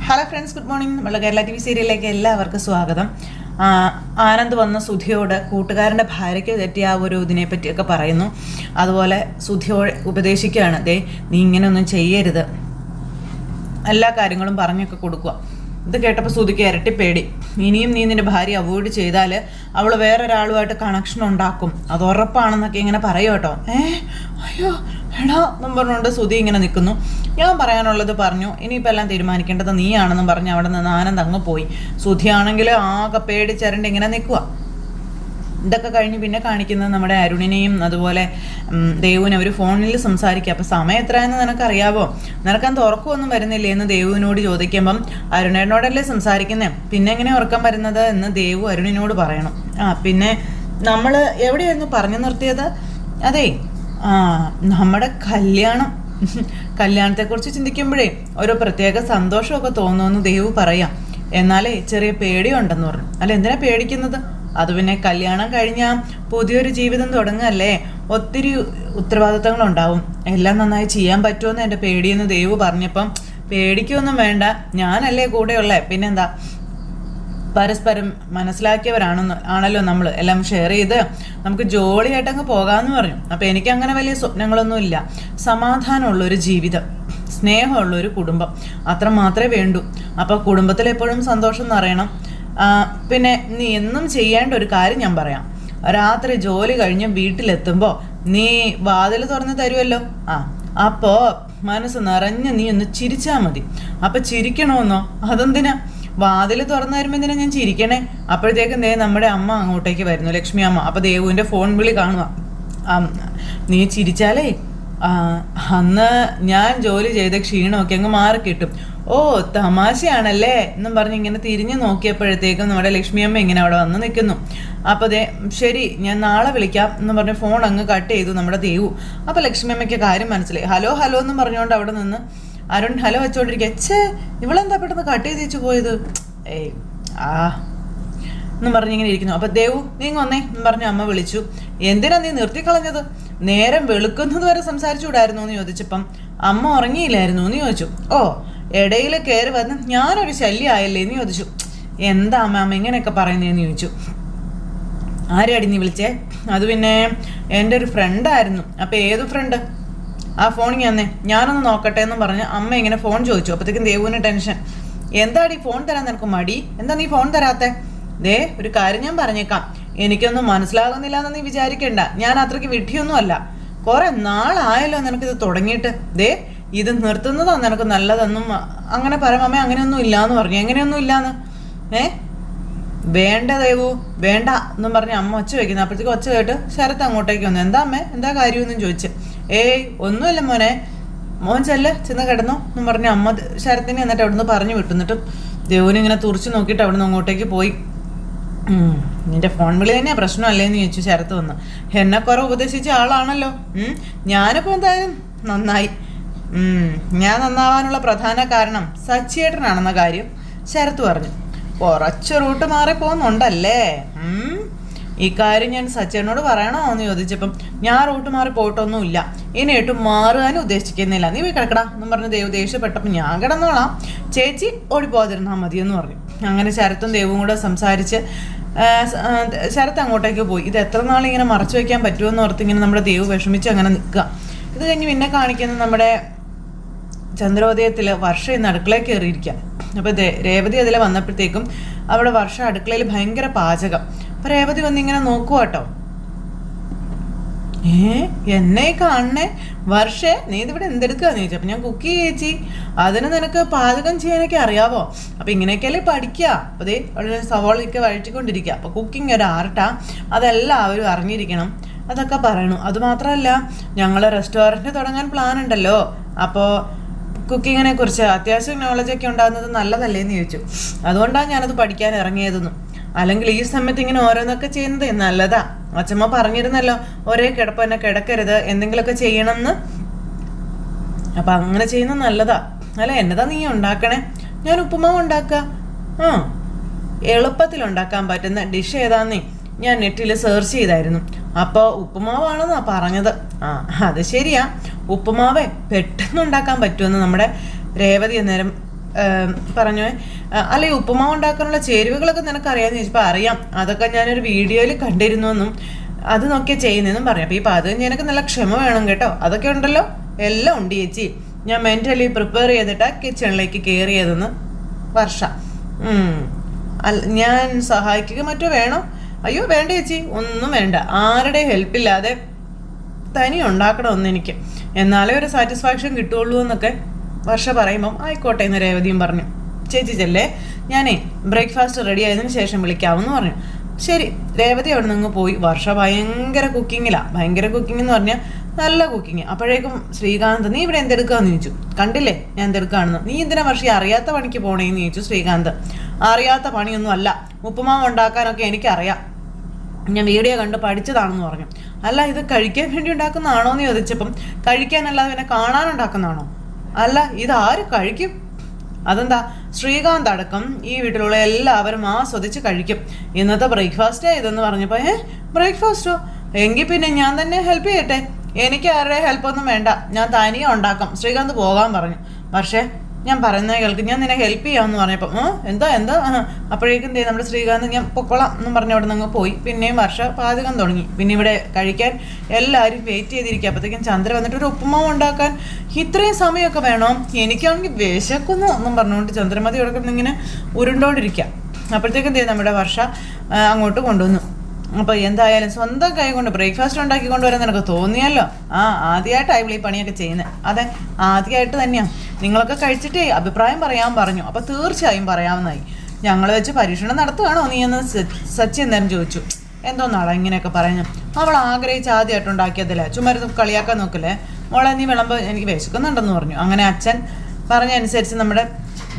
Hello friends, good morning. നമ്മുടെ Kerala TV സീരിയലിലേക്ക് എല്ലാവർക്കും സ്വാഗതം. ആനന്ദ് വന്ന സുധിയോട് കൂട്ടുകാരൻ്റെ ഭാര്യയ്ക്ക് തെറ്റിയ ആ ഒരു ഇതിനെ പറ്റിയൊക്കെ പറയുന്നു. അതുപോലെ സുധിയോട് ഉപദേശിക്കുകയാണ്, ദേ നീ ഇങ്ങനെയൊന്നും ചെയ്യരുത്, എല്ലാ കാര്യങ്ങളും പറഞ്ഞൊക്കെ കൊടുക്കുക. ഇത് കേട്ടപ്പോൾ സുധിക്ക് ഇരട്ടി പേടി. ഇനിയും നീ നിൻ്റെ ഭാര്യ അവോയ്ഡ് ചെയ്താൽ അവൾ വേറൊരാളുമായിട്ട് കണക്ഷൻ ഉണ്ടാക്കും, അത് ഉറപ്പാണെന്നൊക്കെ ഇങ്ങനെ പറയും കേട്ടോ. അയ്യോ എടാ എന്നും പറഞ്ഞുകൊണ്ട് സുധി ഇങ്ങനെ നിൽക്കുന്നു. ഞാൻ പറയാനുള്ളത് പറഞ്ഞു, ഇനിയിപ്പോൾ എല്ലാം തീരുമാനിക്കേണ്ടത് നീയാണെന്നും പറഞ്ഞ് അവിടെ നിന്ന് ആനന്ദ് അങ്ങ് പോയി. സുധിയാണെങ്കിൽ ആകെ പേടിച്ചരണ്ട് ഇങ്ങനെ നിൽക്കുക. ഇതൊക്കെ കഴിഞ്ഞ് പിന്നെ കാണിക്കുന്നത് നമ്മുടെ അരുണിനെയും അതുപോലെ ദേവുവിനെ അവർ ഫോണിൽ സംസാരിക്കുക. അപ്പോൾ സമയം എത്രയെന്ന് നിനക്കറിയാവോ? നിനക്കന്ത് ഉറക്കമൊന്നും വരുന്നില്ലേ എന്ന് ദേവുവിനോട് ചോദിക്കുമ്പം അരുണേനോടല്ലേ സംസാരിക്കുന്നേ, പിന്നെ എങ്ങനെ ഉറക്കം വരുന്നത് എന്ന് ദേവു അരുണിനോട് പറയണം. പിന്നെ നമ്മൾ എവിടെയായിരുന്നു പറഞ്ഞു നിർത്തിയത്? അതെ, നമ്മുടെ കല്യാണത്തെക്കുറിച്ച് ചിന്തിക്കുമ്പോഴേ ഒരു പ്രത്യേക സന്തോഷമൊക്കെ തോന്നുമെന്ന് ദേവു പറയാം. എന്നാലേ ചെറിയ പേടിയുണ്ടെന്ന് പറഞ്ഞു. അല്ല, എന്തിനാ പേടിക്കുന്നത്? അത് പിന്നെ കല്യാണം കഴിഞ്ഞാൽ പുതിയൊരു ജീവിതം തുടങ്ങല്ലേ, ഒത്തിരി ഉത്തരവാദിത്തങ്ങളുണ്ടാവും, എല്ലാം നന്നായി ചെയ്യാൻ പറ്റുമെന്ന് എൻ്റെ പേടിയെന്ന് ദേവു പറഞ്ഞപ്പം പേടിക്കൊന്നും വേണ്ട, ഞാനല്ലേ കൂടെയുള്ളേ, പിന്നെന്താ, പരസ്പരം മനസ്സിലാക്കിയവരാണല്ലോ നമ്മൾ, എല്ലാം ഷെയർ ചെയ്ത് നമുക്ക് ജോളിയായിട്ടങ്ങ് പോകാമെന്ന് പറഞ്ഞു. അപ്പോൾ എനിക്ക് അങ്ങനെ വലിയ സ്വപ്നങ്ങളൊന്നുമില്ല, സമാധാനമുള്ളൊരു ജീവിതം, സ്നേഹമുള്ളൊരു കുടുംബം, അത്ര മാത്രമേ വേണ്ടൂ. അപ്പോൾ കുടുംബത്തിലെപ്പോഴും സന്തോഷം നിറയണം. പിന്നെ നീ എന്നും ചെയ്യേണ്ട ഒരു കാര്യം ഞാൻ പറയാം. രാത്രി ജോലി കഴിഞ്ഞ് വീട്ടിലെത്തുമ്പോൾ നീ വാതിൽ തുറന്ന് തരുമല്ലോ, അപ്പോൾ മനസ്സ് നിറഞ്ഞ് നീ ഒന്ന് ചിരിച്ചാൽ മതി. അപ്പം ചിരിക്കണമെന്നോ? അതെന്തിനാ? വാതിൽ തുറന്നു തരുമ്പോൾ എന്തിനാ ഞാൻ ചിരിക്കണേ? അപ്പോഴത്തേക്കും നമ്മുടെ അമ്മ അങ്ങോട്ടേക്ക് വരുന്നു, ലക്ഷ്മി അമ്മ. അപ്പോൾ ദേവുവിൻ്റെ ഫോൺ വിളി കാണുക. നീ ചിരിച്ചാലേ അന്ന് ഞാൻ ജോലി ചെയ്ത ക്ഷീണമൊക്കെ അങ്ങ് മാറിക്കിട്ടും. ഓ തമാശയാണല്ലേ എന്നും പറഞ്ഞ് ഇങ്ങനെ തിരിഞ്ഞു നോക്കിയപ്പോഴത്തേക്കും നമ്മുടെ ലക്ഷ്മിയമ്മ ഇങ്ങനെ അവിടെ വന്ന് നിൽക്കുന്നു. അപ്പോൾ ശരി, ഞാൻ നാളെ വിളിക്കാം എന്ന് പറഞ്ഞ് ഫോൺ അങ്ങ് കട്ട് ചെയ്തു നമ്മുടെ ദേവു. അപ്പോൾ ലക്ഷ്മിയമ്മയ്ക്ക് കാര്യം മനസ്സിലായി. ഹലോ ഹലോ എന്നും പറഞ്ഞുകൊണ്ട് അവിടെ നിന്ന് അരുൺ ഹലോ വെച്ചോണ്ടിരിക്കുക. ഇവളെന്താ പെട്ടെന്ന് കട്ട് ചെയ്ത് വെച്ച് പോയത്? എന്നും പറഞ്ഞിങ്ങനെ ഇരിക്കുന്നു. അപ്പോൾ ദേവു നീ വന്നേ എന്ന് പറഞ്ഞ് അമ്മ വിളിച്ചു. എന്തിനാ നീ നിർത്തിക്കളഞ്ഞത്? നേരം വെളുക്കുന്നത് വരെ സംസാരിച്ചുകൂടായിരുന്നു എന്ന് ചോദിച്ചപ്പം അമ്മ ഉറങ്ങിയില്ലായിരുന്നു എന്ന് ചോദിച്ചു. ഓ, ഇടയിൽ കയറി വന്ന് ഞാനൊരു ശല്യമായല്ലേ എന്ന് ചോദിച്ചു. എന്താ അമ്മ ഇങ്ങനെയൊക്കെ പറയുന്നതെന്ന് ചോദിച്ചു. ആരെയാടി നീ വിളിച്ചേ? അത് പിന്നെ എൻ്റെ ഒരു ഫ്രണ്ടായിരുന്നു. അപ്പോൾ ഏത് ഫ്രണ്ട്? ആ ഫോണിങ് തന്നെ, ഞാനൊന്ന് നോക്കട്ടെ എന്നും പറഞ്ഞ് അമ്മ ഇങ്ങനെ ഫോൺ ചോദിച്ചു. അപ്പോഴത്തേക്കും ദേവുവിന് ടെൻഷൻ. എന്താടി ഫോൺ തരാൻ നിനക്ക് മടി? എന്താ നീ ഫോൺ തരാത്തെ? ഒരു കാര്യം ഞാൻ പറഞ്ഞേക്കാം, എനിക്കൊന്നും മനസ്സിലാകുന്നില്ല എന്ന് നീ വിചാരിക്കണ്ട, ഞാൻ അത്രയ്ക്ക് വിഡ്ഢിയൊന്നും അല്ല. കുറെ നാളായല്ലോ നിനക്കിത് തുടങ്ങിയിട്ട്. ഇത് നിർത്തുന്നതാ നിനക്ക് നല്ലതെന്നും അങ്ങനെ പറയാമേ. അങ്ങനെയൊന്നും ഇല്ലാന്ന് പറഞ്ഞു. എങ്ങനെയൊന്നും ഇല്ലാന്ന്? വേണ്ട ദേവു വേണ്ട എന്നും പറഞ്ഞ് അമ്മ ഒച്ച വയ്ക്കുന്നു. അപ്പോഴത്തേക്ക് ഒച്ച കേട്ട് ശരത്ത് അങ്ങോട്ടേക്ക് വന്നു. എന്താ അമ്മേ, എന്താ കാര്യമെന്നും ചോദിച്ചു. ഒന്നുമില്ല മോനെ, മോൻ ചെന്ന് കിടന്നോ എന്നും പറഞ്ഞ് അമ്മ ശരത്തിനെ എന്നിട്ട് അവിടുന്ന് പറഞ്ഞു വിട്ടു. എന്നിട്ടും ദേവുവിനിങ്ങനെ തുറച്ചു നോക്കിയിട്ട് അവിടുന്ന് അങ്ങോട്ടേക്ക് പോയി. നിന്റെ ഫോൺ വിളി തന്നെയാ പ്രശ്നമല്ലേന്ന് ചോദിച്ചു ശരത്ത് വന്ന്. എന്നെ കുറെ ഉപദേശിച്ച ആളാണല്ലോ. ഞാനിപ്പോൾ എന്തായാലും നന്നായി. ഞാൻ നന്നാവാനുള്ള പ്രധാന കാരണം സച്ചിയേട്ടനാണെന്ന കാര്യം ശരത്ത് പറഞ്ഞു. കുറച്ച് റൂട്ട് മാറി പോകുന്നുണ്ടല്ലേ? ഈ കാര്യം ഞാൻ സച്ചേട്ടനോട് പറയണോ എന്ന് ചോദിച്ചപ്പം ഞാൻ റൂട്ട് മാറി പോയിട്ടൊന്നുമില്ല, ഇനിയിട്ടും മാറാനും ഉദ്ദേശിക്കുന്നില്ല, നീ പോയി കിടക്കടാ എന്നും പറഞ്ഞ് ദേവു ദേഷ്യപ്പെട്ടപ്പോൾ ഞാൻ കിടന്നോളാം, ചേച്ചി ഓടിപ്പോതിരുന്നാൽ മതിയെന്ന് പറഞ്ഞു. അങ്ങനെ ശരത്തും ദേവും കൂടെ സംസാരിച്ച് ശരത്ത് അങ്ങോട്ടേക്ക് പോയി. ഇത് എത്ര നാളിങ്ങനെ മറച്ചു വയ്ക്കാൻ പറ്റുമെന്ന് ഓർത്ത് ഇങ്ങനെ നമ്മുടെ ദേവ് വിഷമിച്ച് അങ്ങനെ നിൽക്കുക. ഇത് കഴിഞ്ഞ് പിന്നെ കാണിക്കുന്നത് നമ്മുടെ ചന്ദ്രോദയത്തിൽ വർഷ ഇന്ന് അടുക്കളയിൽ കയറിയിരിക്കാം. അപ്പോൾ രേവതി അതിൽ വന്നപ്പോഴത്തേക്കും അവിടെ വർഷ അടുക്കളയിൽ ഭയങ്കര പാചകം. അപ്പോൾ രേവതി വന്നിങ്ങനെ നോക്കുക കേട്ടോ. എന്നെ കാണണേ വർഷേ, നീ ഇതിവിടെ എന്തെടുക്കുകയെന്ന് ചോദിച്ചു. അപ്പം ഞാൻ കുക്ക് ചേച്ചി, അതിന് നിനക്ക് പാചകം ചെയ്യാനൊക്കെ അറിയാവോ? അപ്പം ഇങ്ങനെയൊക്കെയല്ലേ പഠിക്കുക. അപ്പോൾ അവിടെ സവാളയൊക്കെ വഴറ്റിക്കൊണ്ടിരിക്കുക. അപ്പോൾ കുക്കിംഗ് ഒരു ആർട്ടാ, അതെല്ലാവരും അറിഞ്ഞിരിക്കണം അതൊക്കെ പറയണു. അതുമാത്രമല്ല, ഞങ്ങൾ റെസ്റ്റോറൻറ്റ് തുടങ്ങാൻ പ്ലാൻ ഉണ്ടല്ലോ, അപ്പോൾ കുക്കിങ്ങിനെ കുറിച്ച് അത്യാവശ്യം നോളജൊക്കെ ഉണ്ടാകുന്നത് നല്ലതല്ലേ എന്ന് ചോദിച്ചു. അതുകൊണ്ടാണ് ഞാനത് പഠിക്കാൻ ഇറങ്ങിയതെന്നും. അല്ലെങ്കിൽ ഈ സമയത്ത് ഇങ്ങനെ ഓരോന്നൊക്കെ ചെയ്യുന്നത് നല്ലതാ. അച്ഛമ്മ പറഞ്ഞിരുന്നല്ലോ, ഒരേ കിടപ്പ് തന്നെ കിടക്കരുത്, എന്തെങ്കിലുമൊക്കെ ചെയ്യണമെന്ന്. അപ്പം അങ്ങനെ ചെയ്യുന്നത് നല്ലതാ. അല്ല, എന്നതാ നീ ഉണ്ടാക്കണേ? ഞാൻ ഉപ്പുമാവ് ഉണ്ടാക്കുക. എളുപ്പത്തിൽ ഉണ്ടാക്കാൻ പറ്റുന്ന ഡിഷ് ഏതാന്നേ ഞാൻ നെറ്റിൽ സെർച്ച് ചെയ്തായിരുന്നു. അപ്പോൾ ഉപ്പുമാവാണെന്നാ പറഞ്ഞത്. അത് ശരിയാ, ഉപ്പുമാവേ പെട്ടെന്ന് ഉണ്ടാക്കാൻ പറ്റുമെന്ന് നമ്മുടെ രേവതി അന്നേരം പറഞ്ഞു, അല്ല ഈ ഉപ്പുമാവ് ഉണ്ടാക്കാനുള്ള ചേരുവകളൊക്കെ നിനക്ക് അറിയാമെന്ന് ചോദിച്ചപ്പോൾ അറിയാം, അതൊക്കെ ഞാനൊരു വീഡിയോയിൽ കണ്ടിരുന്നു എന്നും അത് നോക്കിയാൽ ചെയ്യുന്നതെന്നും പറഞ്ഞു. അപ്പോൾ ഈ പാചകം ചെയ്യാനൊക്കെ നല്ല ക്ഷമ വേണം കേട്ടോ, അതൊക്കെ ഉണ്ടല്ലോ, എല്ലാം ഉണ്ട് ചേച്ചി. ഞാൻ മെൻ്റലി പ്രിപ്പയർ ചെയ്തിട്ടാണ് കിച്ചണിലേക്ക് കയറിയതെന്ന് വർഷ. ഞാൻ സഹായിക്കുക മറ്റോ വേണോ? അയ്യോ വേണ്ട ചേച്ചി, ഒന്നും വേണ്ട, ആരുടെയും ഹെൽപ്പില്ലാതെ തനി ഉണ്ടാക്കണമെന്ന് എനിക്ക്, എന്നാലേ ഒരു സാറ്റിസ്ഫാക്ഷൻ കിട്ടുള്ളൂ എന്നൊക്കെ വർഷ പറയുമ്പം ആയിക്കോട്ടെ എന്ന് രേവതിയും പറഞ്ഞു. ചേച്ചി ചെല്ലേ, ഞാനേ ബ്രേക്ക്ഫാസ്റ്റ് റെഡി ആയതിനു ശേഷം വിളിക്കാമെന്ന് പറഞ്ഞു. ശരി, രേവതി അവിടെ നിന്ന് പോയി. വർഷ ഭയങ്കര കുക്കിങ്ങിലാണ്. ഭയങ്കര കുക്കിംഗ് എന്ന് പറഞ്ഞാൽ നല്ല കുക്കിങ്. അപ്പോഴേക്കും ശ്രീകാന്ത്, നീ ഇവിടെ എന്തെടുക്കാന്ന് ചോദിച്ചു. കണ്ടില്ലേ ഞാൻ എന്തെടുക്കാണെന്ന്. നീ എന്തിനാ വർഷ അറിയാത്ത പണിക്ക് പോണേന്ന് ചോദിച്ചു ശ്രീകാന്ത്. അറിയാത്ത പണിയൊന്നും അല്ല, ഉപ്പുമാവ് ഉണ്ടാക്കാനൊക്കെ എനിക്കറിയാം, ഞാൻ വീഡിയോ കണ്ട് പഠിച്ചതാണെന്ന് പറഞ്ഞു. അല്ല, ഇത് കഴിക്കാൻ വേണ്ടി ഉണ്ടാക്കുന്നതാണോ എന്ന് ചോദിച്ചപ്പം കഴിക്കാനല്ലാതെ പിന്നെ കാണാനുണ്ടാക്കുന്നതാണോ? അല്ല, ഇതാര് കഴിക്കും? അതെന്താ, ശ്രീകാന്ത് അടക്കം ഈ വീട്ടിലുള്ള എല്ലാവരും ആസ്വദിച്ച് കഴിക്കും. ഇന്നത്തെ ബ്രേക്ക്ഫാസ്റ്റാ ഇതെന്ന് പറഞ്ഞപ്പോൾ ബ്രേക്ക്ഫാസ്റ്റോ? എങ്കിൽ പിന്നെ ഞാൻ തന്നെ ഹെൽപ്പ് ചെയ്യട്ടെ, എനിക്ക് ആരുടെ ഹെൽപ്പൊന്നും വേണ്ട, ഞാൻ തനിയെ ഉണ്ടാക്കാം, ശ്രീകാന്ത് പോകാൻ പറഞ്ഞു. പക്ഷേ ഞാൻ പറയുന്നത് കേൾക്കും, ഞാൻ നിന്നെ ഹെൽപ്പ് ചെയ്യാമെന്ന് പറഞ്ഞപ്പോൾ എന്താ അപ്പോഴേക്കും നമ്മുടെ ശ്രീകാന്ത് ഞാൻ പൊക്കോളാം എന്നും പറഞ്ഞ് അവിടെ നിന്ന് പോയി. പിന്നെയും വർഷ പാചകം തുടങ്ങി. പിന്നെ ഇവിടെ കഴിക്കാൻ എല്ലാവരും വെയിറ്റ് ചെയ്തിരിക്കുക. അപ്പോഴത്തേക്കും ചന്ദ്ര വന്നിട്ട് ഒരു ഉപ്പുമാവ് ഉണ്ടാക്കാൻ ഇത്രയും സമയമൊക്കെ വേണോ? എനിക്കാണെങ്കിൽ വിശക്കുന്നു എന്നും പറഞ്ഞുകൊണ്ട് ചന്ദ്രമതി ഇവിടെ ഇങ്ങനെ ഉരുണ്ടോണ്ടിരിക്കുക. അപ്പോഴത്തേക്കും നമ്മുടെ വർഷ അങ്ങോട്ട് കൊണ്ടുവന്നു. അപ്പോൾ എന്തായാലും സ്വന്തം കൈ കൊണ്ട് ബ്രേക്ക്ഫാസ്റ്റ് ഉണ്ടാക്കി കൊണ്ടുവരാൻ നിനക്ക് തോന്നിയല്ലോ. ആദ്യമായിട്ടാണ് ഇവിടെ ഈ പണിയൊക്കെ ചെയ്യുന്നത്. അതെ, ആദ്യമായിട്ട് തന്നെയാണ്. നിങ്ങളൊക്കെ കഴിച്ചിട്ട് അഭിപ്രായം പറയാൻ പറഞ്ഞു. അപ്പോൾ തീർച്ചയായും പറയാമെന്നായി. ഞങ്ങൾ വെച്ച് പരീക്ഷണം നടത്തുകയാണോ നീ എന്ന് സച്ചി എന്തായാലും ചോദിച്ചു. എന്തോന്നാളാ ഇങ്ങനെയൊക്കെ പറഞ്ഞു? അവൾ ആഗ്രഹിച്ച് ആദ്യമായിട്ട് ഉണ്ടാക്കിയതല്ലേ, ചുമരുന്ന് കളിയാക്കാൻ നോക്കല്ലേ. മോളെ നീ വിളമ്പ്, എനിക്ക് വിശക്കുന്നുണ്ടെന്ന് പറഞ്ഞു. അങ്ങനെ അച്ഛൻ പറഞ്ഞനുസരിച്ച് നമ്മുടെ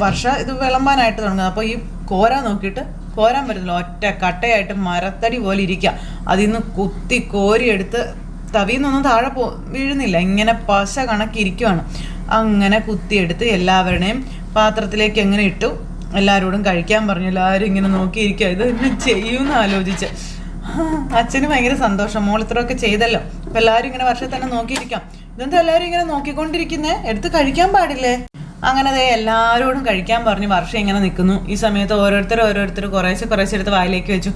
വർഷ ഇത് വിളമ്പാനായിട്ട് തുടങ്ങുന്നത്. അപ്പോൾ ഈ കോരാൻ നോക്കിയിട്ട് കോരാൻ പറ്റുന്നില്ല, ഒറ്റ കട്ടയായിട്ട് മരത്തടി പോലെ ഇരിക്കുക. അതിൽ നിന്ന് കുത്തി കോരിയെടുത്ത് തവിയിൽ നിന്നൊന്നും താഴെ വീഴുന്നില്ല, ഇങ്ങനെ പശ കണക്കിരിക്കുവാണ്. അങ്ങനെ കുത്തിയെടുത്ത് എല്ലാവരുടെയും പാത്രത്തിലേക്ക് എങ്ങനെ ഇട്ടു. എല്ലാവരോടും കഴിക്കാൻ പറഞ്ഞു. എല്ലാവരും ഇങ്ങനെ നോക്കിയിരിക്കുക, ഇത് എന്നെ ചെയ്യുമെന്ന് ആലോചിച്ച്. അച്ഛന് ഭയങ്കര സന്തോഷം, മോൾ ഇത്രയൊക്കെ ചെയ്തല്ലോ. അപ്പം എല്ലാവരും ഇങ്ങനെ വർഷത്തെ തന്നെ നോക്കിയിരിക്കാം. ഇതെന്താ എല്ലാവരും ഇങ്ങനെ നോക്കിക്കൊണ്ടിരിക്കുന്നേ, എടുത്ത് കഴിക്കാൻ പാടില്ലേ? അങ്ങനെ എല്ലാവരോടും കഴിക്കാൻ പറഞ്ഞു. വർഷം ഇങ്ങനെ നിൽക്കുന്നു. ഈ സമയത്ത് ഓരോരുത്തർ കുറേശ്ശെ എടുത്ത് വായിലേക്ക് വെച്ചു.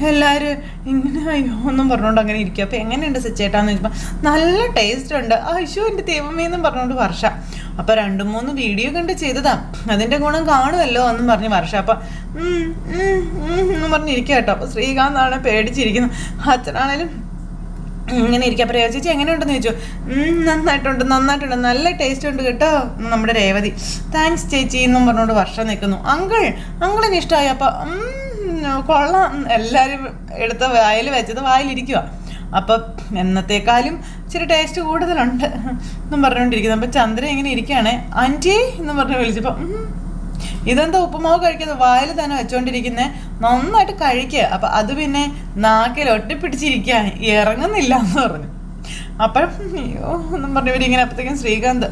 എല്ലാവരും ഇങ്ങനെ അയ്യോ ഒന്നും പറഞ്ഞുകൊണ്ട് അങ്ങനെ ഇരിക്കും. അപ്പോൾ എങ്ങനെയുണ്ട് സച്ചേട്ടാന്ന് ചോദിച്ചപ്പോൾ നല്ല ടേസ്റ്റ് ഉണ്ട്, അയ്യോ എൻ്റെ ദൈവമേന്നും പറഞ്ഞുകൊണ്ട് വർഷ. അപ്പോൾ 2-3 വീഡിയോ കണ്ട് ചെയ്തതാ, അതിൻ്റെ ഗുണം കാണുമല്ലോ എന്നും പറഞ്ഞ് വർഷ. അപ്പം എന്നും പറഞ്ഞിരിക്കുക കേട്ടോ. അപ്പോൾ ശ്രീകാന്താണ് പേടിച്ചിരിക്കുന്നത്. അച്ഛനാണേലും ഇങ്ങനെ ഇരിക്കുക. അപ്പോൾ രേവതി ചേച്ചി എങ്ങനെയുണ്ടെന്ന് ചോദിച്ചു. നന്നായിട്ടുണ്ട്, നല്ല ടേസ്റ്റ് ഉണ്ട് കേട്ടോ നമ്മുടെ രേവതി. താങ്ക്സ് ചേച്ചി എന്നും പറഞ്ഞുകൊണ്ട് വർഷം നിൽക്കുന്നു. അങ്കിളിന് ഇഷ്ടമായി. അപ്പം കൊള്ളാം, എല്ലാവരും എടുത്ത വായിൽ വെച്ചത് വായിലിരിക്കുക. അപ്പം എന്നത്തേക്കാളും ഇച്ചിരി ടേസ്റ്റ് കൂടുതലുണ്ട് എന്നും പറഞ്ഞുകൊണ്ടിരിക്കുന്നത്. അപ്പം ചന്ദ്ര ഇങ്ങനെ ഇരിക്കുകയാണേ. ആൻറ്റി എന്നും പറഞ്ഞ് വിളിച്ചപ്പം ഇതെന്താ ഉപ്പുമാവ് കഴിക്കുന്നത്, വായിൽ തന്നെ വെച്ചോണ്ടിരിക്കുന്നേ, നന്നായിട്ട് കഴിക്കുക. അപ്പം അത് പിന്നെ നാക്കിൽ ഒട്ടിപ്പിടിച്ചിരിക്കുക, ഇറങ്ങുന്നില്ല എന്ന് പറഞ്ഞു. അപ്പം അയ്യോ എന്നും പറഞ്ഞവരിങ്ങനെ. അപ്പോഴത്തേക്കും ശ്രീകാന്ത്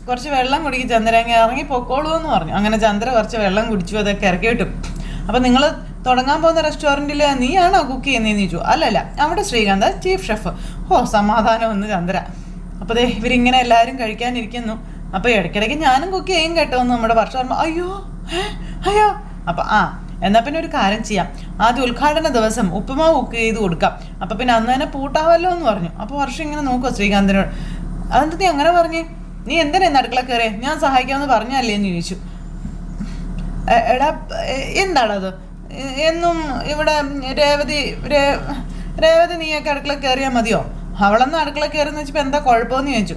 കുറച്ച് വെള്ളം കുടിക്കും ചന്ദ്ര, അങ്ങ് ഇറങ്ങി പൊക്കോളൂ എന്ന് പറഞ്ഞു. അങ്ങനെ ചന്ദ്ര കുറച്ച് വെള്ളം കുടിച്ചു, അതൊക്കെ ഇറക്കി വിട്ടു. അപ്പം നിങ്ങൾ തുടങ്ങാൻ പോകുന്ന റെസ്റ്റോറൻറ്റിൽ നീയാണോ കുക്ക് ചെയ്യുന്നതെന്ന് ചോദിച്ചു. അല്ലല്ല, അവിടെ ശ്രീകാന്ത് ചീഫ് ഷെഫ്. സമാധാനം ഒന്ന് ചന്ദ്ര. അപ്പോൾ ഇവരിങ്ങനെ എല്ലാവരും കഴിക്കാനിരിക്കുന്നു. അപ്പോൾ ഇടയ്ക്കിടയ്ക്ക് ഞാനും കുക്ക് ചെയ്യും കേട്ടോ എന്ന് നമ്മുടെ വർഷം പറയുമ്പോൾ അയ്യോ. അപ്പം എന്നാൽ പിന്നെ ഒരു കാര്യം ചെയ്യാം, ആദ്യം ഉദ്ഘാടന ദിവസം ഉപ്പുമാവ് കുക്ക് ചെയ്ത് കൊടുക്കാം, അപ്പം പിന്നെ അന്ന് തന്നെ പൂട്ടാവല്ലോ എന്ന് പറഞ്ഞു. അപ്പോൾ വർഷം ഇങ്ങനെ നോക്കുമോ ശ്രീകാന്തിനോട്. അതെന്താ നീ അങ്ങനെ പറഞ്ഞേ, നീ എന്തിനാ ഇന്ന് അടുക്കള കയറിയേ, ഞാൻ സഹായിക്കാമെന്ന് പറഞ്ഞല്ലേ എന്ന് ചോദിച്ചു. എടാ എന്താണത്, എന്നും ഇവിടെ രേവതി നീയൊക്കെ അടുക്കള കയറിയാൽ മതിയോ, അവളൊന്നും അടുക്കള കയറുന്ന വെച്ചപ്പോൾ എന്താ കുഴപ്പമെന്ന് ചോദിച്ചു.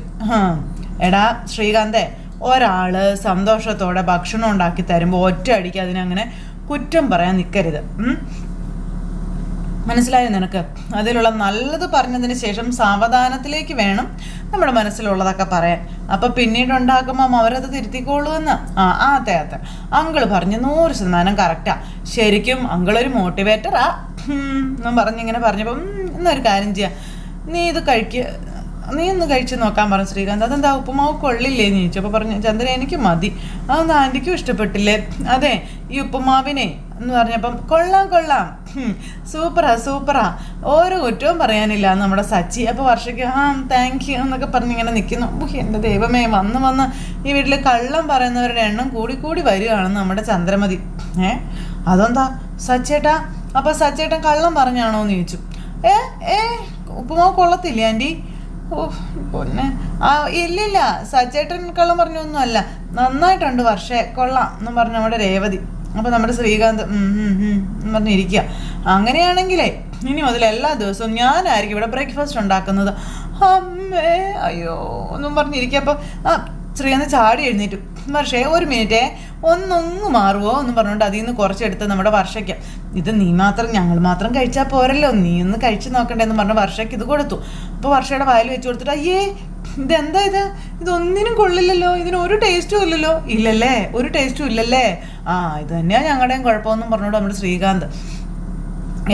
എടാ ശ്രീകാന്തേ, ഒരാൾ സന്തോഷത്തോടെ ഭക്ഷണം ഉണ്ടാക്കി തരുമ്പോൾ ഒറ്റ അടിക്ക് അതിനങ്ങനെ കുറ്റം പറയാൻ നിൽക്കരുത്. മനസ്സിലായോ നിനക്ക്? അതിലുള്ള നല്ലത് പറഞ്ഞതിന് ശേഷം സാവധാനത്തിലേക്ക് വേണം നമ്മുടെ മനസ്സിലുള്ളതൊക്കെ പറയാൻ. അപ്പം പിന്നീട് ഉണ്ടാക്കുമ്പം അവരത് തിരുത്തിക്കോളൂ എന്ന്. അതെ അങ്കിള് പറഞ്ഞ് 100% കറക്റ്റാ. ശരിക്കും അങ്കിളൊരു മോട്ടിവേറ്ററാ എന്നും പറഞ്ഞിങ്ങനെ പറഞ്ഞപ്പം എന്നൊരു കാര്യം ചെയ്യാം, നീ ഇത് കഴിക്കുക. നീ ഒന്ന് കഴിച്ച് നോക്കാൻ പറഞ്ഞു ശ്രീകാന്ത്. അതെന്താ ഉപ്പുമാവ് കൊള്ളില്ലേന്ന് ചോദിച്ചു. അപ്പോൾ പറഞ്ഞു ചന്ദ്രൻ എനിക്ക് മതി. അതൊന്നും ആൻറ്റിക്കും ഇഷ്ടപ്പെട്ടില്ലേ? അതെ, ഈ ഉപ്പുമാവിനെ എന്ന് പറഞ്ഞപ്പം കൊള്ളാം സൂപ്പറാ ഓരോ കുറ്റവും പറയാനില്ല നമ്മുടെ സച്ചി. അപ്പോൾ വർഷയ്ക്ക് താങ്ക് യു എന്നൊക്കെ പറഞ്ഞിങ്ങനെ നിൽക്കുന്നു. എൻ്റെ ദൈവമേ, വന്ന് ഈ വീട്ടിൽ കള്ളം പറയുന്നവരുടെ എണ്ണം കൂടി വരികയാണെന്ന് നമ്മുടെ ചന്ദ്രമതി. അതെന്താ സച്ചേട്ടാ? അപ്പോൾ സച്ചേട്ടൻ കള്ളം പറഞ്ഞാണോന്ന് ചോദിച്ചു. ഉപ്പുമാവ് കൊള്ളത്തില്ലേ ആൻറ്റി? പൊന്നെ ഇല്ലില്ല, സച്ചേട്ടൻ കള്ളം പറഞ്ഞൊന്നും അല്ല, നന്നായിട്ടുണ്ട് വർഷേ, കൊള്ളാം എന്നും പറഞ്ഞു നമ്മുടെ രേവതി. അപ്പോൾ നമ്മുടെ ശ്രീകാന്ത് പറഞ്ഞിരിക്കുക. അങ്ങനെയാണെങ്കിലേ ഇനി മുതൽ എല്ലാ ദിവസവും ഞാനായിരിക്കും ഇവിടെ ബ്രേക്ക്ഫാസ്റ്റ് ഉണ്ടാക്കുന്നത്. അമ്മേ അയ്യോ ഒന്നും പറഞ്ഞിരിക്കുക. അപ്പോൾ ശ്രീകാന്ത് ചാടി എഴുന്നേറ്റു. വർഷേ ഒരു മിനിറ്റേ, ഒന്നൊങ്ങ് മാറുമോ എന്ന് പറഞ്ഞുകൊണ്ട് അതിൽ നിന്ന് കുറച്ചെടുത്ത് നമ്മുടെ വർഷയ്ക്ക്, ഇത് ഞങ്ങൾ മാത്രം കഴിച്ചാൽ പോരല്ലോ, നീ ഒന്ന് കഴിച്ചു നോക്കണ്ടേ എന്ന് പറഞ്ഞ വർഷയ്ക്ക് ഇത് കൊടുത്തു. അപ്പോൾ വർഷയുടെ വായിൽ വെച്ച് കൊടുത്തിട്ട് അയ്യേ ഇതെന്താ ഇതൊന്നിനും കൊള്ളില്ലല്ലോ, ഇതിനൊരു ടേസ്റ്റും ഇല്ലല്ലോ. ഇല്ലല്ലേ, ഒരു ടേസ്റ്റും ഇല്ലല്ലേ? ഇത് തന്നെയാണ് ഞങ്ങളുടെയും കുഴപ്പമെന്നും പറഞ്ഞോണ്ട് നമ്മുടെ ശ്രീകാന്ത്.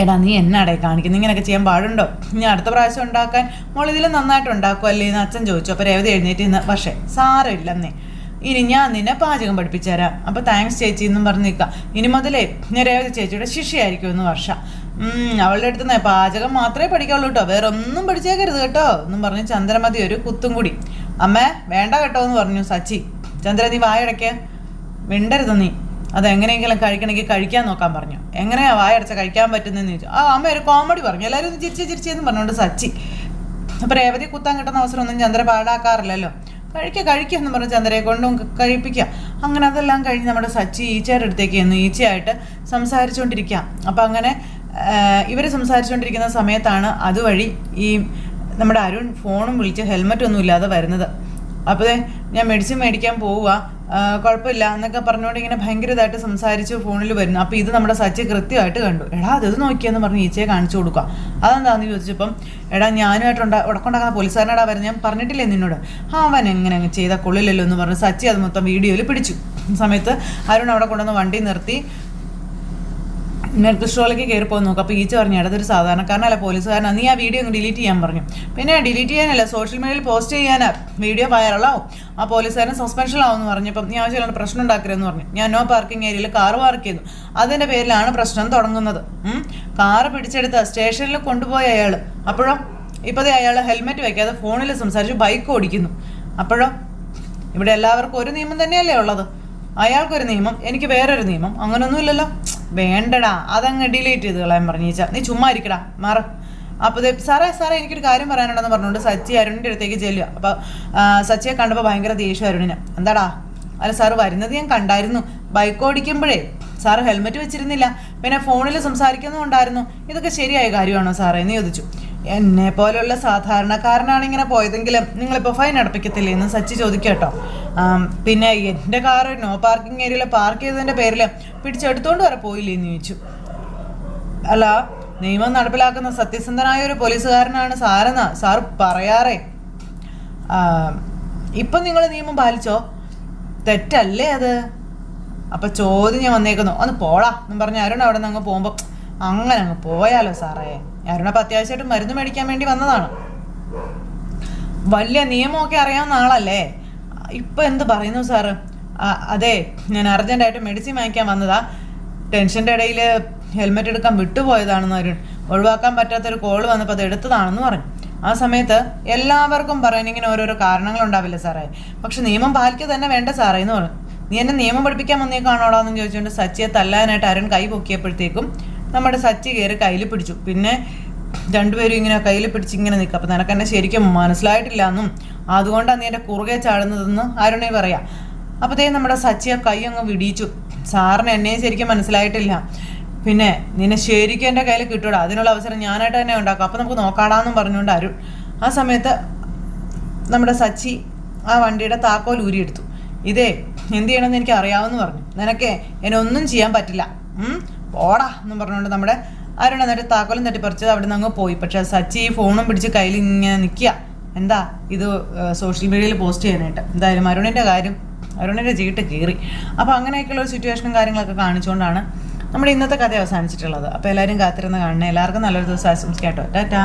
എടാ നീ എന്നാടേ കാണിക്കുന്നത്, ഇങ്ങനെയൊക്കെ ചെയ്യാൻ പാടുണ്ടോ? ഇനി അടുത്ത പ്രാവശ്യം ഉണ്ടാക്കാൻ മോൾ ഇതിൽ നന്നായിട്ട് ഉണ്ടാക്കുമല്ലേ എന്ന് അച്ഛൻ ചോദിച്ചു. അപ്പോൾ രേവതി എഴുന്നേറ്റ് നിന്ന്, പക്ഷേ സാരമില്ലെന്നേ, ഇനി ഞാൻ നിന്നെ പാചകം പഠിപ്പിച്ചു തരാം. അപ്പോൾ താങ്ക്സ് ചേച്ചി എന്നും പറഞ്ഞ് നിൽക്കാം. ഇനി മുതലേ ഞാൻ രേവതി ചേച്ചിയുടെ ശിഷ്യയായിരിക്കും എന്ന് വർഷ. അവളുടെ അടുത്ത് നിന്ന് പാചകം മാത്രമേ പഠിക്കാവുള്ളൂ കേട്ടോ, വേറെ ഒന്നും പഠിച്ചേക്കരുത് കേട്ടോ എന്നും പറഞ്ഞ് ചന്ദ്രമതി ഒരു കുത്തും കൂടി. അമ്മേ വേണ്ട കേട്ടോ എന്ന് പറഞ്ഞു സച്ചി. ചന്ദ്ര നീ വായടയ്ക്ക്, മിണ്ടരുത് നീ, അതെങ്ങനെയെങ്കിലും കഴിക്കണമെങ്കിൽ കഴിക്കാൻ നോക്കാൻ പറഞ്ഞു. എങ്ങനെയാ വായടച്ച കഴിക്കാൻ പറ്റുന്നതെന്ന് ചോദിച്ചു. അമ്മ ഒരു കോമഡി പറഞ്ഞു, എല്ലാവരും ഒന്ന് ചിരിച്ചെന്ന് പറഞ്ഞുകൊണ്ട് സച്ചി. അപ്പോൾ രേവതി കുത്താൻ കിട്ടുന്ന അവസരമൊന്നും ചന്ദ്ര പാടാക്കാറില്ലല്ലോ. കഴിക്കുക പറഞ്ഞ് ചന്ദ്രയെ കൊണ്ടും കഴിപ്പിക്കുക. അങ്ങനെ അതെല്ലാം കഴിഞ്ഞ് നമ്മുടെ സച്ചി ഈച്ചയുടെ അടുത്തേക്ക് ചെന്നു. ഈച്ചയായിട്ട് സംസാരിച്ചുകൊണ്ടിരിക്കുക. അപ്പം അങ്ങനെ ഇവർ സംസാരിച്ചുകൊണ്ടിരിക്കുന്ന സമയത്താണ് അതുവഴി ഈ നമ്മുടെ അരുൺ ഫോണും വിളിച്ച് ഹെൽമറ്റൊന്നും ഇല്ലാതെ വരുന്നത്. അപ്പോൾ ഞാൻ മെഡിസിൻ മേടിക്കാൻ പോവുക, കുഴപ്പമില്ല എന്നൊക്കെ പറഞ്ഞുകൊണ്ട് ഇങ്ങനെ ഭയങ്കര ഇതായിട്ട് സംസാരിച്ച് ഫോണിൽ വരുന്നു. അപ്പോൾ ഇത് നമ്മുടെ സച്ചി കൃത്യമായിട്ട് കണ്ടു. എടാ അത് നോക്കിയെന്ന് പറഞ്ഞ് ഈച്ചയെ കാണിച്ചു കൊടുക്കുക. അതെന്താണെന്ന് ചോദിച്ചപ്പം എടാ ഞാനുമായിട്ട് ഉടക്കുണ്ടാക്കുന്ന പോലീസുകാരനടാ വരുന്നത്, ഞാൻ പറഞ്ഞിട്ടില്ലേ നിന്നോട്, അവൻ എങ്ങനെ ചെയ്താൽ കൊള്ളില്ലല്ലോ എന്ന് പറഞ്ഞ് സച്ചി അത് മൊത്തം വീഡിയോയിൽ പിടിച്ചു. സമയത്ത് അരുൺ അവിടെ കൊണ്ടുവന്ന് വണ്ടി നിർത്തി മെഡിക്കൽ സ്റ്റോറിലേക്ക് കയറി പോകുന്നു നോക്കും. അപ്പോൾ ഈച്ച പറഞ്ഞു അതൊരു സാധാരണക്കാരനല്ല, പോലീസുകാരനാണ്, നീ ആ വീഡിയോ അങ്ങ് ഡിലീറ്റ് ചെയ്യാൻ പറഞ്ഞു. പിന്നെ ഡിലീറ്റ് ചെയ്യാനല്ല, സോഷ്യൽ മീഡിയയിൽ പോസ്റ്റ് ചെയ്യാനാ, വീഡിയോ വൈറലാവും, ആ പോലീസുകാരൻ സസ്പെൻഷനാവും എന്ന് പറഞ്ഞപ്പം നീ ആവശ്യമുള്ള പ്രശ്നം ഉണ്ടാക്കരുതെന്ന് പറഞ്ഞു. ഞാൻ നോ പാർക്കിംഗ് ഏരിയയിൽ കാറ് പാർക്ക് ചെയ്തു, അതിൻ്റെ പേരിലാണ് പ്രശ്നം തുടങ്ങുന്നത്. കാറ് പിടിച്ചെടുത്ത സ്റ്റേഷനിൽ കൊണ്ടുപോയ അയാൾ, അപ്പോഴോ ഇപ്പോഴത്തെ അയാൾ ഹെൽമെറ്റ് വയ്ക്കാതെ ഫോണിൽ സംസാരിച്ച് ബൈക്ക് ഓടിക്കുന്നു. അപ്പോഴോ ഇവിടെ എല്ലാവർക്കും ഒരു നിയമം തന്നെയല്ലേ ഉള്ളത്, അയാൾക്കൊരു നിയമം എനിക്ക് വേറൊരു നിയമം, അങ്ങനൊന്നുമില്ലല്ലോ. വേണ്ടടാ അതങ്ങ് ഡിലീറ്റ് ചെയ്ത് കളയാൻ പറഞ്ഞു ഈച്ച, നീ ചുമ്മാ ഇരിക്കടാ മാറ. അപ്പോൾ സാറേ എനിക്കൊരു കാര്യം പറയാനുണ്ടെന്ന് പറഞ്ഞുകൊണ്ട് സച്ചി അരുണിൻ്റെ അടുത്തേക്ക് ചെല്ലുക. അപ്പോൾ സച്ചിയെ കണ്ടപ്പോൾ ഭയങ്കര ദേഷ്യം അരുണിന്. എന്താടാ? അല്ല സാറ് വരുന്നത് ഞാൻ കണ്ടായിരുന്നു, ബൈക്ക് ഓടിക്കുമ്പോഴേ സാറ് ഹെൽമെറ്റ് വെച്ചിരുന്നില്ല, പിന്നെ ഫോണിൽ സംസാരിക്കുന്നുണ്ടായിരുന്നു, ഇതൊക്കെ ശരിയായ കാര്യമാണോ സാറേ എന്ന് ചോദിച്ചു. എന്നെ പോലെയുള്ള സാധാരണക്കാരനാണ് ഇങ്ങനെ പോയതെങ്കിലും നിങ്ങളിപ്പോൾ ഫൈൻ അടപ്പിക്കത്തില്ലേ എന്ന് സച്ചി ചോദിക്കട്ടോ. പിന്നെ എൻ്റെ കാറ് നോ പാർക്കിംഗ് ഏരിയയിൽ പാർക്ക് ചെയ്തതിൻ്റെ പേരിൽ പിടിച്ചെടുത്തോണ്ട് വരെ പോയില്ലേ എന്ന് ചോദിച്ചു. അല്ല നിയമം നടപ്പിലാക്കുന്ന സത്യസന്ധനായ ഒരു പോലീസുകാരനാണ് സാറെന്നാ സാറ് പറയാറേ, ഇപ്പം നിങ്ങൾ നിയമം പാലിച്ചോ? തെറ്റല്ലേ അത്? അപ്പം ചോദ്യം ഞാൻ വന്നേക്കുന്നു, ഒന്ന് പോടാ എന്നും പറഞ്ഞ് അരുൺ അവിടെ നിന്ന് അങ്ങ് പോകുമ്പോൾ അങ്ങനെ അങ്ങ് പോയാലോ സാറേ? അരുണപ്പം അത്യാവശ്യമായിട്ട് മരുന്ന് മേടിക്കാൻ വേണ്ടി വന്നതാണ്, വലിയ നിയമമൊക്കെ അറിയാവുന്ന ആളല്ലേ, ഇപ്പം എന്ത് പറയുന്നു സാറ്? അതെ ഞാൻ അർജൻറ്റായിട്ട് മെഡിസിൻ വാങ്ങിക്കാൻ വന്നതാ, ടെൻഷൻ്റെ ഇടയിൽ ഹെൽമെറ്റ് എടുക്കാൻ വിട്ടുപോയതാണെന്ന് അരുൺ, ഒഴിവാക്കാൻ പറ്റാത്തൊരു കോൾ വന്നപ്പോൾ അത് എടുത്തതാണെന്ന് പറഞ്ഞു. ആ സമയത്ത് എല്ലാവർക്കും പറയാൻ ഇങ്ങനെ ഓരോരോ കാരണങ്ങളുണ്ടാവില്ല സാറേ, പക്ഷെ നിയമം പാലിക്കുക തന്നെ വേണ്ട സാറേ എന്ന് പറഞ്ഞു. നീ എന്നെ നിയമം പഠിപ്പിക്കാൻ വന്നേക്കാണോടാന്ന് ചോദിച്ചുകൊണ്ട് സച്ചിയെ തല്ലാനായിട്ട് അരുൺ കൈ പൊക്കിയപ്പോഴത്തേക്കും നമ്മുടെ സച്ചി കയറി കയ്യിൽ പിടിച്ചു. പിന്നെ രണ്ടുപേരും ഇങ്ങനെ കയ്യിൽ പിടിച്ച് ഇങ്ങനെ നിൽക്കും. അപ്പം നിനക്ക് എന്നെ ശരിക്കും മനസ്സിലായിട്ടില്ല എന്നും അതുകൊണ്ടാണ് നീ എൻ്റെ കുറുകെ ചാടുന്നതെന്ന് അരുണേ പറയാം. അപ്പോഴത്തേക്കും നമ്മുടെ സച്ചിയെ കൈ അങ്ങ് വിടിയിച്ചു. സാറിന് എന്നെയും ശരിക്കും മനസ്സിലായിട്ടില്ല, പിന്നെ നിന്നെ ശരിക്കും എൻ്റെ കയ്യിൽ കിട്ടൂടാ, അതിനുള്ള അവസരം ഞാനായിട്ട് തന്നെ ഉണ്ടാക്കും, അപ്പം നമുക്ക് നോക്കാടാന്നും പറഞ്ഞുകൊണ്ട് അരുൺ. ആ സമയത്ത് നമ്മുടെ സച്ചി ആ വണ്ടിയുടെ താക്കോൽ ഊരിയെടുത്തു. ഇതേ എന്ത് ചെയ്യണമെന്ന് എനിക്ക് അറിയാമെന്ന് പറഞ്ഞു, നിനക്ക് എന്നെ ഒന്നും ചെയ്യാൻ പറ്റില്ല, പോടാ എന്നും പറഞ്ഞുകൊണ്ട് നമ്മുടെ അരുൺ എന്നിട്ട് താക്കോലും തട്ടിപ്പറിച്ചത് അവിടെ നിന്ന് അങ്ങ് പോയി. പക്ഷെ സച്ചി ഈ ഫോണും പിടിച്ച് കയ്യിൽ ഇങ്ങനെ നിൽക്കുക, എന്താ ഇത് സോഷ്യൽ മീഡിയയിൽ പോസ്റ്റ് ചെയ്യാനായിട്ട്. എന്തായാലും അരുണിൻ്റെ ചീട്ട് കീറി. അപ്പോൾ അങ്ങനെയൊക്കെയുള്ള ഒരു സിറ്റുവേഷനും കാര്യങ്ങളൊക്കെ കാണിച്ചുകൊണ്ടാണ് നമ്മുടെ ഇന്നത്തെ കഥ അവസാനിച്ചിട്ടുള്ളത്. അപ്പോൾ എല്ലാവരും കാത്തിരുന്ന് കാണണേ. എല്ലാവർക്കും നല്ലൊരു ദിവസം ആശംസിക്കാം കേട്ടോ. ടാറ്റാ.